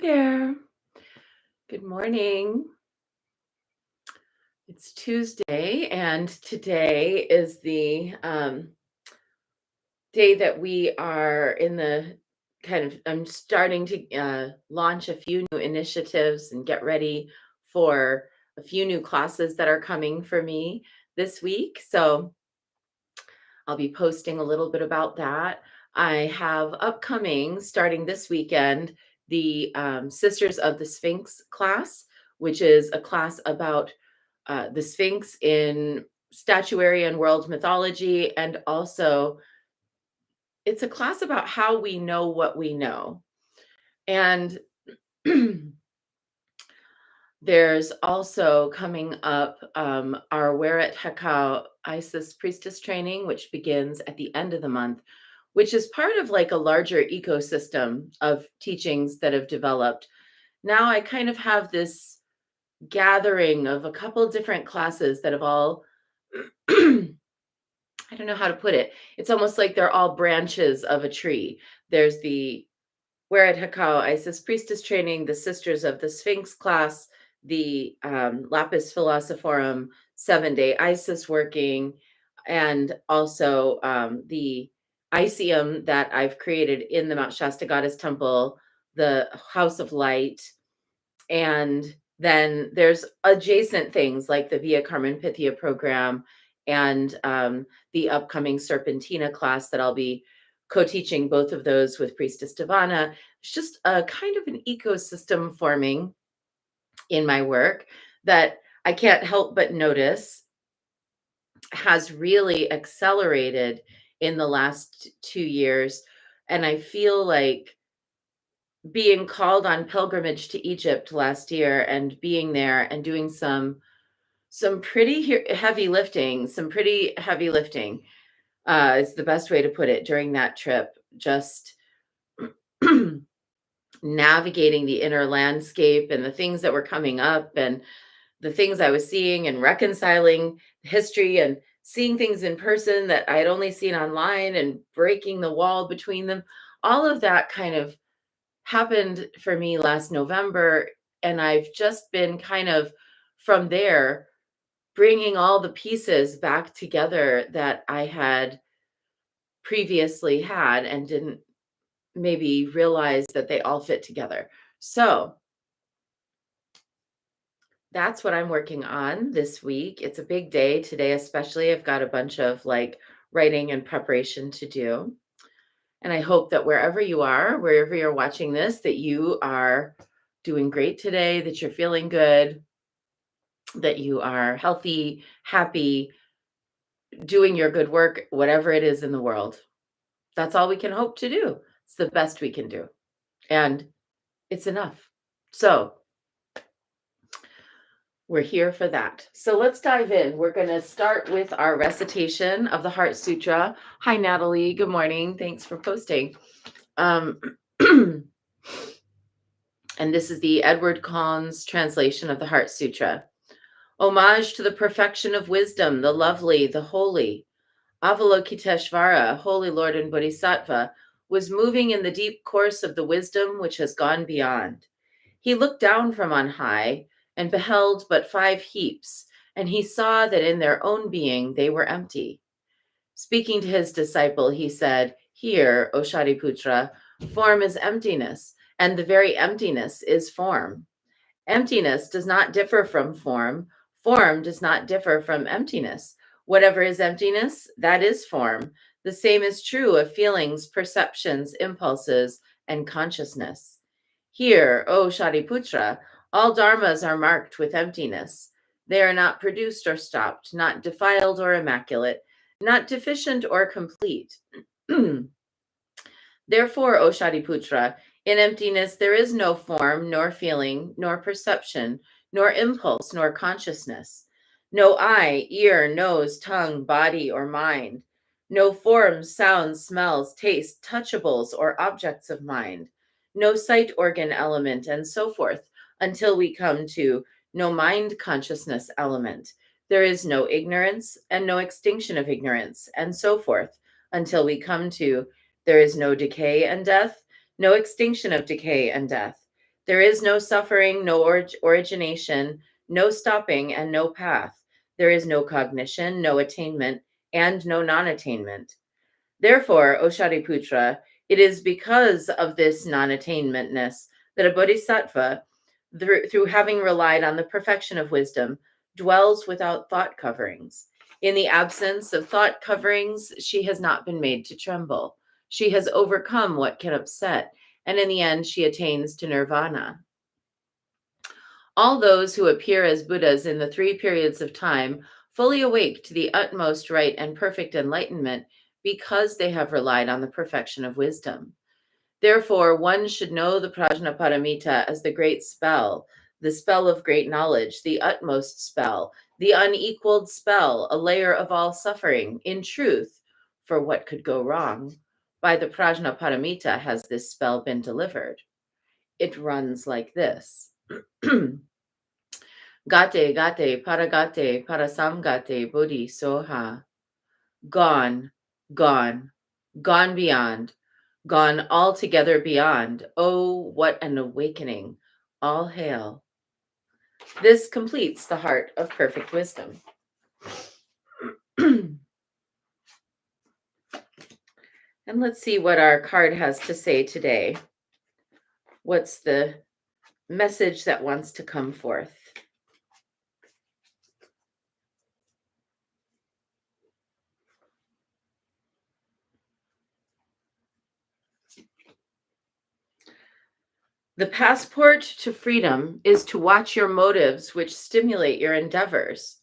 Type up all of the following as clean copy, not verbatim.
there. Good morning. It's Tuesday, and today is the day that we are in the I'm starting to launch a few new initiatives and get ready for a few new classes that are coming for me this week. So I'll be posting a little bit about that. I have upcoming, starting this weekend, the Sisters of the Sphinx class, which is a class about the Sphinx in statuary and world mythology. And also, it's a class about how we know what we know. And there's also coming up our Weret Hekau Isis Priestess training, which begins at the end of the month, which is part of like a larger ecosystem of teachings that have developed. Now I kind of have this gathering of a couple different classes that have all, I don't know how to put it. It's almost like they're all branches of a tree. There's the Weret Hekau Isis Priestess training, the Sisters of the Sphinx class, the Lapis Philosophorum 7-day Isis working, and also the Icium that I've created in the Mount Shasta Goddess Temple, the House of Light. And then there's adjacent things like the Via Carmen Pythia program and the upcoming Serpentina class that I'll be co-teaching both of those with Priestess Divana. It's just a kind of an ecosystem forming in my work that I can't help but notice has really accelerated in the last 2 years. And I feel like being called on pilgrimage to Egypt last year and being there and doing some pretty heavy lifting, is the best way to put it during that trip. Just navigating the inner landscape and the things that were coming up and the things I was seeing and reconciling history and seeing things in person that I had only seen online and breaking the wall between them. All of that kind of happened for me last November. And I've just been kind of from there bringing all the pieces back together that I had previously had and didn't maybe realize that they all fit together. So that's what I'm working on this week. It's a big day today, especially. I've got a bunch of like writing and preparation to do. And I hope that wherever you are, wherever you're watching this, that you are doing great today, that you're feeling good, that you are healthy, happy, doing your good work, whatever it is in the world. That's all we can hope to do. It's the best we can do. And it's enough. So we're here for that. So let's dive in. We're going to start with our recitation of the Heart Sutra. Hi, Natalie. Good morning. Thanks for posting. And this is the Edward Kahn's translation of the Heart Sutra. Homage to the perfection of wisdom, the lovely, the holy. Avalokiteshvara, Holy Lord and Bodhisattva, was moving in the deep course of the wisdom which has gone beyond. He looked down from on high and beheld but 5 heaps, and he saw that in their own being they were empty. Speaking to his disciple, he said, "Here, O Shariputra, form is emptiness, and the very emptiness is form. Emptiness does not differ from form. Form does not differ from emptiness. Whatever is emptiness, that is form. The same is true of feelings, perceptions, impulses, and consciousness. Here, O Shariputra, all dharmas are marked with emptiness. They are not produced or stopped, not defiled or immaculate, not deficient or complete. Therefore, O Shariputra, in emptiness there is no form, nor feeling, nor perception, nor impulse, nor consciousness. No eye, ear, nose, tongue, body, or mind. No forms, sounds, smells, tastes, touchables, or objects of mind. No sight organ element, and so forth, until we come to no mind consciousness element. There is no ignorance and no extinction of ignorance, and so forth, until we come to there is no decay and death, no extinction of decay and death. There is no suffering, no origination, no stopping, and no path. There is no cognition, no attainment, and no non-attainment. Therefore, O Shariputra, it is because of this non-attainmentness that a bodhisattva, through having relied on the perfection of wisdom, dwells without thought coverings. In the absence of thought coverings, she has not been made to tremble. She has overcome what can upset, and in the end, she attains to nirvana. All those who appear as Buddhas in the three periods of time, fully awake to the utmost right and perfect enlightenment, because they have relied on the perfection of wisdom. Therefore, one should know the Prajnaparamita as the great spell, the spell of great knowledge, the utmost spell, the unequaled spell, a layer of all suffering. In truth, for what could go wrong? By the Prajnaparamita has this spell been delivered. It runs like this. Gate, gate, paragate, parasamgate, bodhi, soha. Gone, gone, gone beyond, gone altogether beyond. Oh, what an awakening. All hail. This completes the heart of perfect wisdom. And let's see what our card has to say today. What's the message that wants to come forth? The passport to freedom is to watch your motives, which stimulate your endeavors.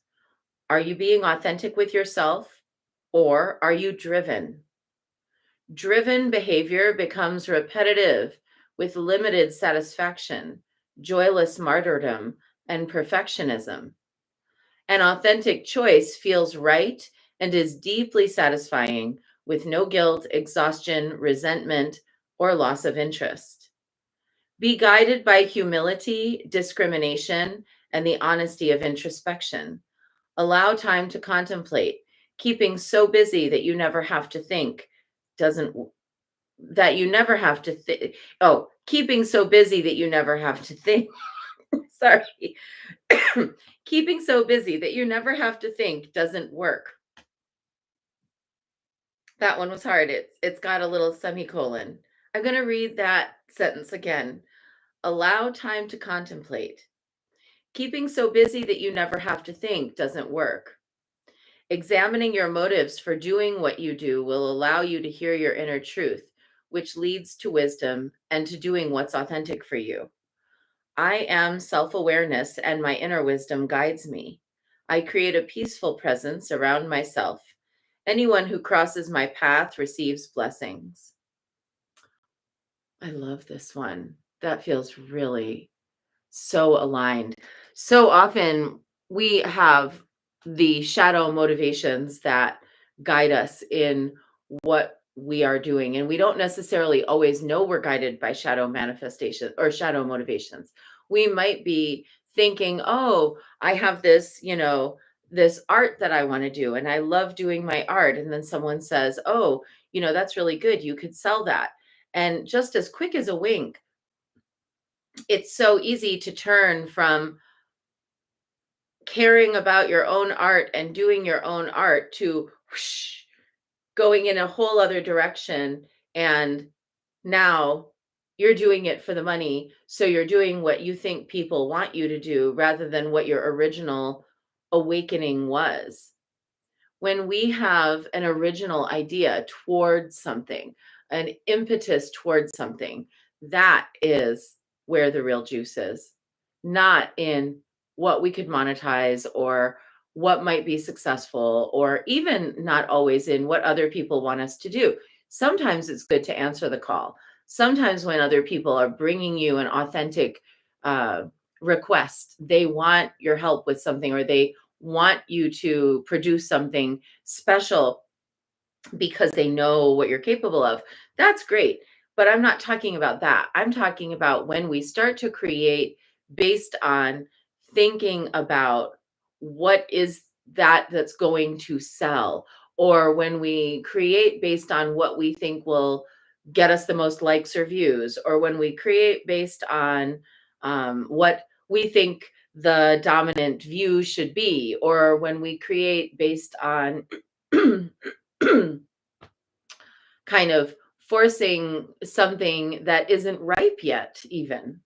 Are you being authentic with yourself, or are you driven? Driven behavior becomes repetitive with limited satisfaction, joyless martyrdom, and perfectionism. An authentic choice feels right and is deeply satisfying with no guilt, exhaustion, resentment, or loss of interest. Be guided by humility, discrimination, and the honesty of introspection. Allow time to contemplate, keeping so busy that you never have to think doesn't that you never have to think. Oh, keeping so busy that you never have to think. Sorry. Keeping so busy that you never have to think doesn't work. That one was hard. It's got a little semicolon. I'm going to read that sentence again. Allow time to contemplate. Keeping so busy that you never have to think doesn't work. Examining your motives for doing what you do will allow you to hear your inner truth, which leads to wisdom and to doing what's authentic for you. I am self-awareness, and my inner wisdom guides me. I create a peaceful presence around myself. Anyone who crosses my path receives blessings. I love this one. That feels really so aligned. So often we have the shadow motivations that guide us in what we are doing, and we don't necessarily always know we're guided by shadow manifestation or shadow motivations. We might be thinking, oh, I have this, this art that I want to do, and I love doing my art. And then someone says, oh, that's really good. You could sell that. And just as quick as a wink, it's so easy to turn from caring about your own art and doing your own art to whoosh, going in a whole other direction. And now you're doing it for the money. So you're doing what you think people want you to do rather than what your original awakening was. When we have an original idea towards something, an impetus towards something, that is where the real juice is, not in what we could monetize or what might be successful, or even not always in what other people want us to do. Sometimes it's good to answer the call. Sometimes when other people are bringing you an authentic request, they want your help with something, or they want you to produce something special because they know what you're capable of. That's great. But I'm not talking about that. I'm talking about when we start to create based on thinking about what is that's going to sell, or when we create based on what we think will get us the most likes or views, or when we create based on what we think the dominant view should be, or when we create based on kind of forcing something that isn't ripe yet, even.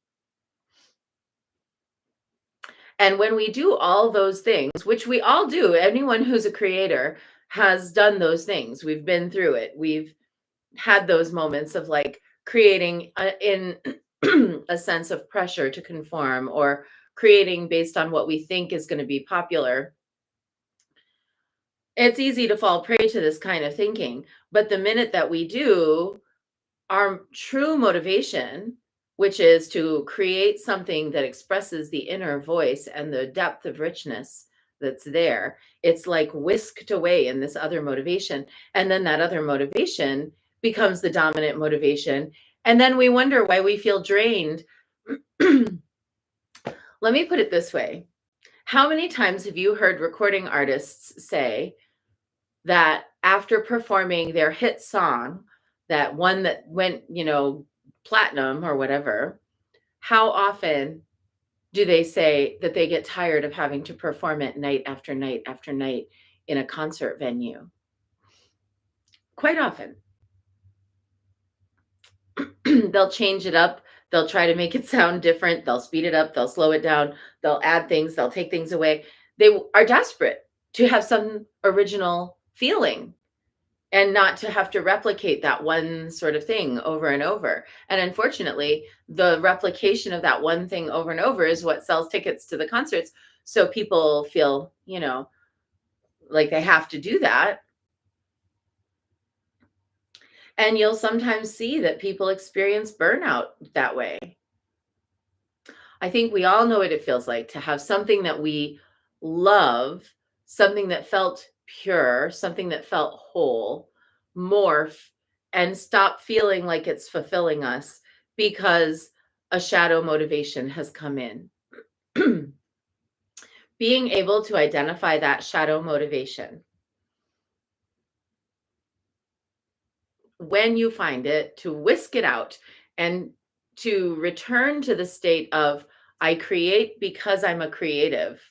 And when we do all those things, which we all do, anyone who's a creator has done those things. We've been through it. We've had those moments of like creating in a sense of pressure to conform, or creating based on what we think is going to be popular. It's easy to fall prey to this kind of thinking. But the minute that we do, our true motivation, which is to create something that expresses the inner voice and the depth of richness that's there, it's like whisked away in this other motivation. And then that other motivation becomes the dominant motivation. And then we wonder why we feel drained. Let me put it this way. How many times have you heard recording artists say that after performing their hit song, that one that went, platinum or whatever, how often do they say that they get tired of having to perform it night after night after night in a concert venue? Quite often. They'll change it up. They'll try to make it sound different. They'll speed it up. They'll slow it down. They'll add things. They'll take things away. They are desperate to have some original feeling and not to have to replicate that one sort of thing over and over. And unfortunately, the replication of that one thing over and over is what sells tickets to the concerts. So people feel, like they have to do that. And you'll sometimes see that people experience burnout that way. I think we all know what it feels like to have something that we love, something that felt pure, something that felt whole, morph and stop feeling like it's fulfilling us because a shadow motivation has come in. Being able to identify that shadow motivation, when you find it, to whisk it out and to return to the state of, I create because I'm a creative.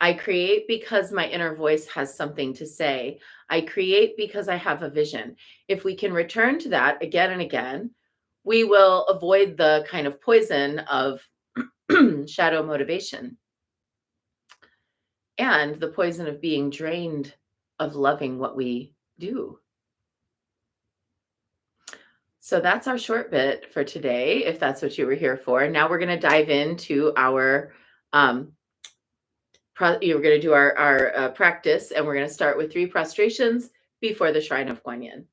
I create because my inner voice has something to say. I create because I have a vision. If we can return to that again and again, we will avoid the kind of poison of shadow motivation and the poison of being drained of loving what we do. So that's our short bit for today, if that's what you were here for. Now we're going to dive into our you're going to do our practice, and we're going to start with 3 prostrations before the shrine of Kuan Yin.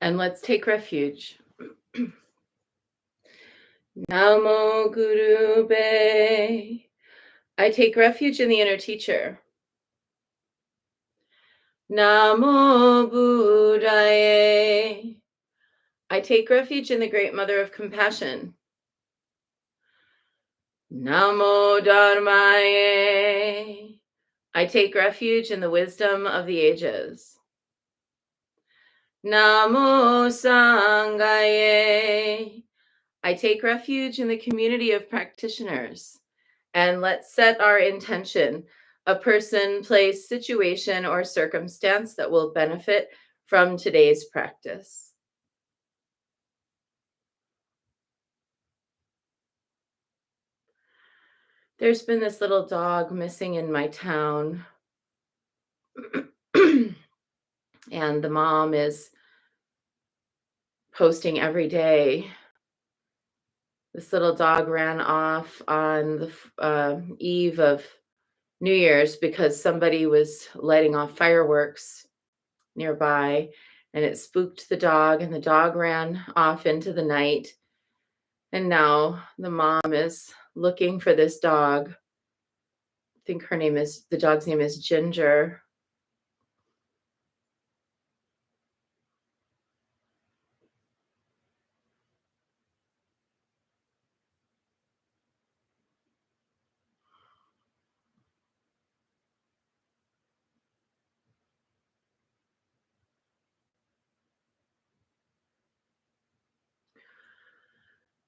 And let's take refuge. Namo Guru Be. I take refuge in the inner teacher. Namo Buddhaye. I take refuge in the great mother of compassion. Namo Dharmaye. I take refuge in the wisdom of the ages. Namo Sangaye. I take refuge in the community of practitioners. And let's set our intention, a person, place, situation, or circumstance that will benefit from today's practice. There's been this little dog missing in my town. And the mom is posting every day. This little dog ran off on the eve of New Year's because somebody was lighting off fireworks nearby, and it spooked the dog, and the dog ran off into the night. And now the mom is looking for this dog. I think the dog's name is Ginger.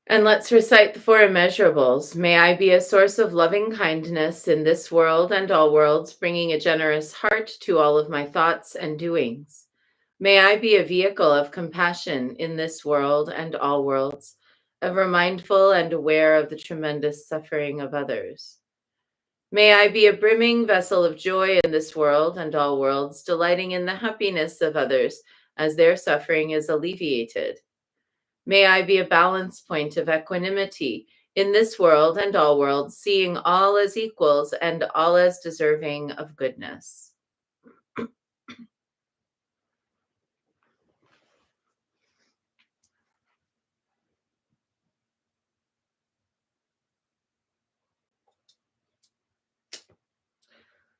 And let's recite the four immeasurables. May I be a source of loving kindness in this world and all worlds, bringing a generous heart to all of my thoughts and doings. May I be a vehicle of compassion in this world and all worlds, ever mindful and aware of the tremendous suffering of others. May I be a brimming vessel of joy in this world and all worlds, delighting in the happiness of others as their suffering is alleviated. May I be a balance point of equanimity in this world and all worlds, seeing all as equals and all as deserving of goodness.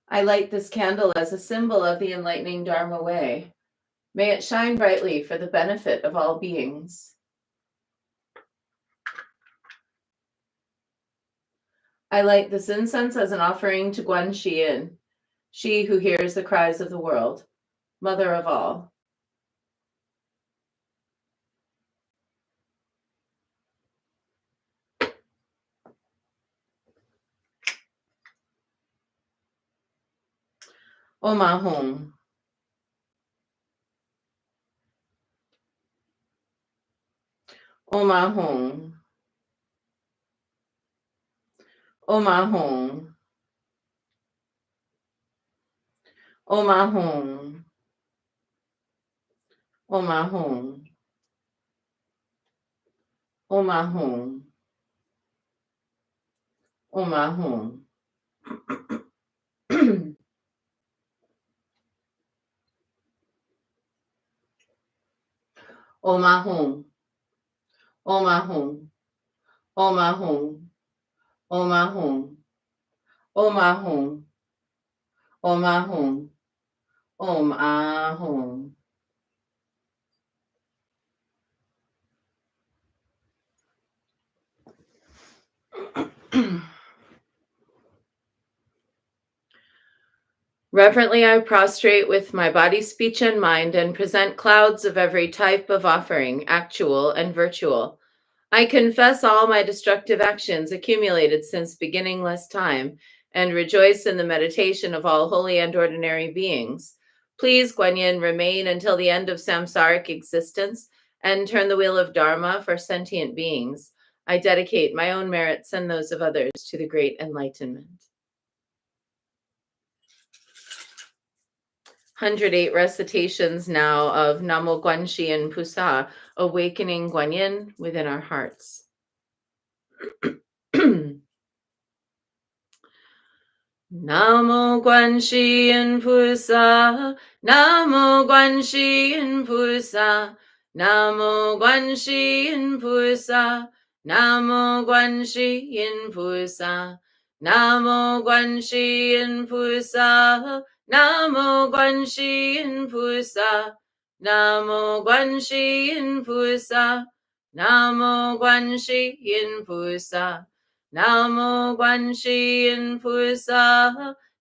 I light this candle as a symbol of the enlightening Dharma way. May it shine brightly for the benefit of all beings. I light this incense as an offering to Kuan Yin, she who hears the cries of the world, mother of all. Omahum. Omahum. Omahum. Omahum. Omahum. Omahum. Omahum. Omahum. Omahum. Omahum. Omahum. Omahum. Omahum. Omahum. Reverently, I prostrate with my body, speech, and mind and present clouds of every type of offering, actual and virtual. I confess all my destructive actions accumulated since beginningless time and rejoice in the meditation of all holy and ordinary beings. Please, Kuan Yin, remain until the end of samsaric existence and turn the wheel of Dharma for sentient beings. I dedicate my own merits and those of others to the great enlightenment. 108 recitations now of Namo Kuan Yin Pusa, awakening Kuan Yin within our hearts. Namo Kuan Yin Pusa, Namo Kuan Yin Pusa, Namo Kuan Yin Pusa, Namo Kuan Yin Pusa, Namo Kuan Yin Pusa, Namo Kuan Yin Pusa, Namo Kuan Yin Pusa, Namo Kuan Yin Pusa. Namo Kuan Yin Pusa,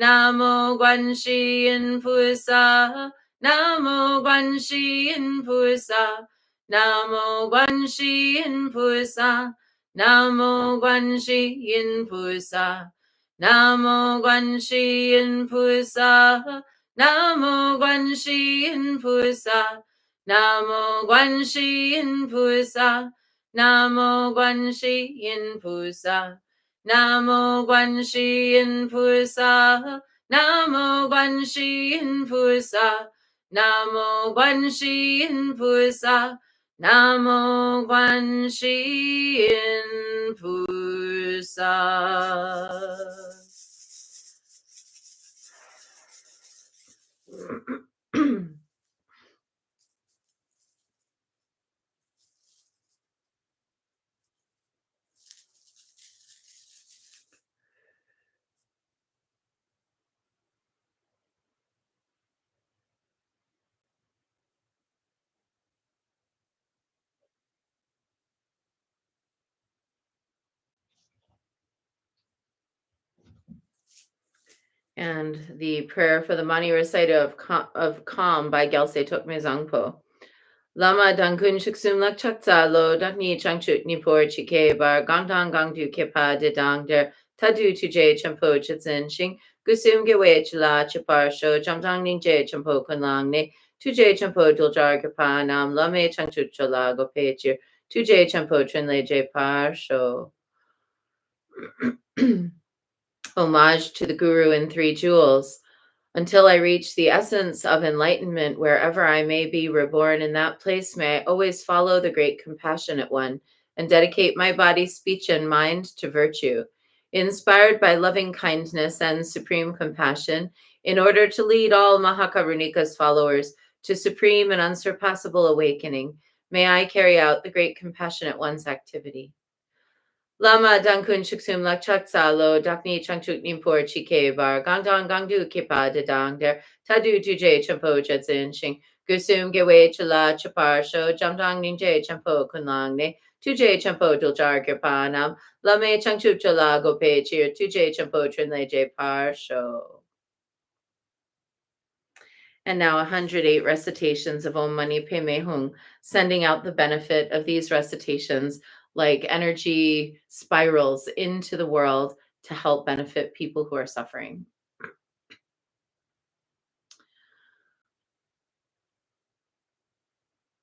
Namo Guan Shi Yin Pusa, Namo Guan Shi Yin Pusa, Namo Guan Shi Yin Pusa, Namo Guan Shi Yin Pusa, Namo Guan Shi Yin Pusa, Namo Guan Shi Yin Pusa, Namo Guan Shi Yin Pusa, Namo Guan Shi Yin Pusa, Namo Guan Shi Yin Pusa, Namo Guan Shi Yin Pusa, Namo Guan Shi Yin Pusa, Namo Guan Shi Yin Pusa. And the prayer for the Mani recital of Calm by Gyaltse Tokme Zangpo. Lama Dankun Shuksum Lakchakta Lo Dakni Changchut Nipor Chike Bar Gangdang Gangdu Kepa de Dang Der Tadu Tuje Champo Chitzen Shing Gusum Gewe Chila Chipar Sho Jamdang Ninje Champo Kunlang Ne Tuje Champo Duljar Kepa Nam Lame Changchut Chola Gopechir Tuje Champo Trinle Je Par Sho. Homage to the Guru in Three Jewels. Until I reach the essence of enlightenment, wherever I may be reborn in that place, may I always follow the great compassionate one and dedicate my body, speech, and mind to virtue. Inspired by loving kindness and supreme compassion, in order to lead all Mahakarunika's followers to supreme and unsurpassable awakening, may I carry out the great compassionate one's activity. Lama Dankun Shuksum Lakchaksa Lo Dakni Changchuk Nimpur Chike Bar Gangdang Gangdu Kipa de Dang Der Tadu Tuje Champo Jedzin Shing Gusum Gewe Chula Chapar Sho Jamdang Ninje Champo Kunlang Ne Tuje Champo Duljar Kirpa Nam Lame Changchuk Chula Gope Chir Tuje Champo Trinle Je Par Sho. And now 108 recitations of Om Mani Padme Hum, sending out the benefit of these recitations like energy spirals into the world to help benefit people who are suffering.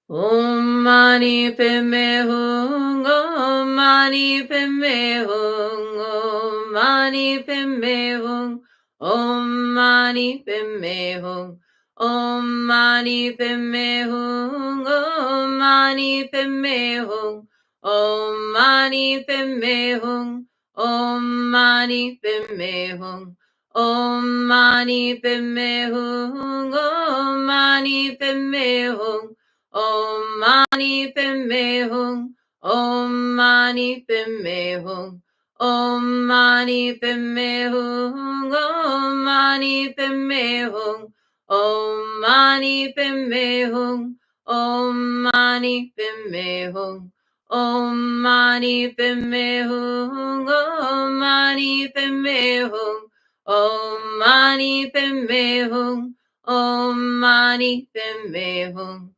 Om Mani Padme Hum, Om Mani Padme Hum, Om Mani Padme Hum, Om Mani Padme Hum. Om Mani Padme Hum, Om Mani Padme Hum, Om Mani Padme Hum, Om Mani Padme Hum, Om Mani Padme Hum, Om Mani Padme Hum, Om Mani Padme Hum, Om Mani Padme Hum, Om Mani Padme Hum, Om Mani Padme Hum. Om Mani Padme Hum, Om Mani Padme Hum, Om Mani Padme Hum, Om Mani Padme Hum, Om Mani Padme Hum, Om Mani Padme Hum, Om Mani Padme Hum,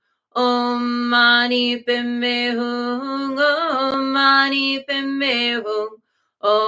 Om Mani Padme Hum,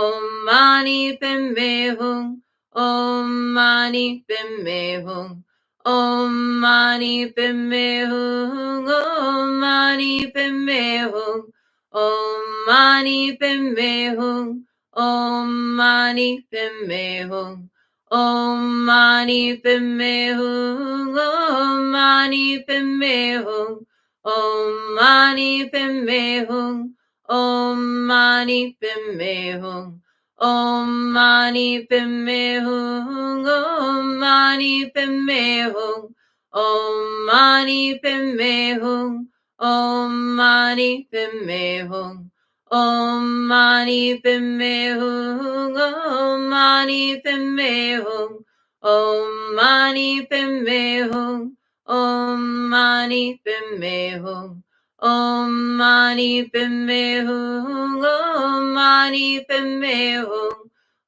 Om Mani Padme Hum, Om Mani Padme Hum. Om Mani Padme Hum, Om Mani Padme Hum, Om Mani Padme Hum, Om Mani Padme Hum, Om Mani Padme Hum, Om Mani Padme Hum, Om Mani Padme Hum, Om Mani Padme Hum. Om Mani Padme Hum, Om Mani Padme Hum, Om Mani Padme Hum, Om Mani Padme Hum, Om Mani Padme Hum, Om Mani Padme Hum, Om Mani Padme Hum, Om Mani Padme Hum. Om Mani Padme Hum, Om Mani Padme Hum,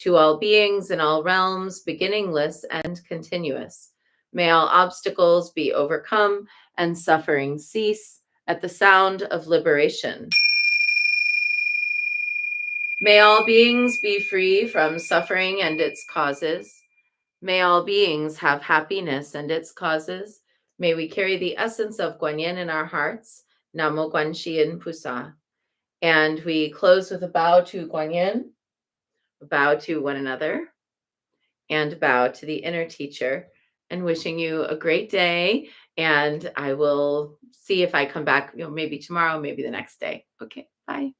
to all beings in all realms, beginningless and continuous. May all obstacles be overcome and suffering cease at the sound of liberation. May all beings be free from suffering and its causes. May all beings have happiness and its causes. May we carry the essence of Kuan Yin in our hearts. Namo Guan Yin Pusa. And we close with a bow to Kuan Yin, a bow to one another, and bow to the inner teacher, and wishing you a great day. And I will see if I come back, maybe tomorrow, maybe the next day. Okay, bye.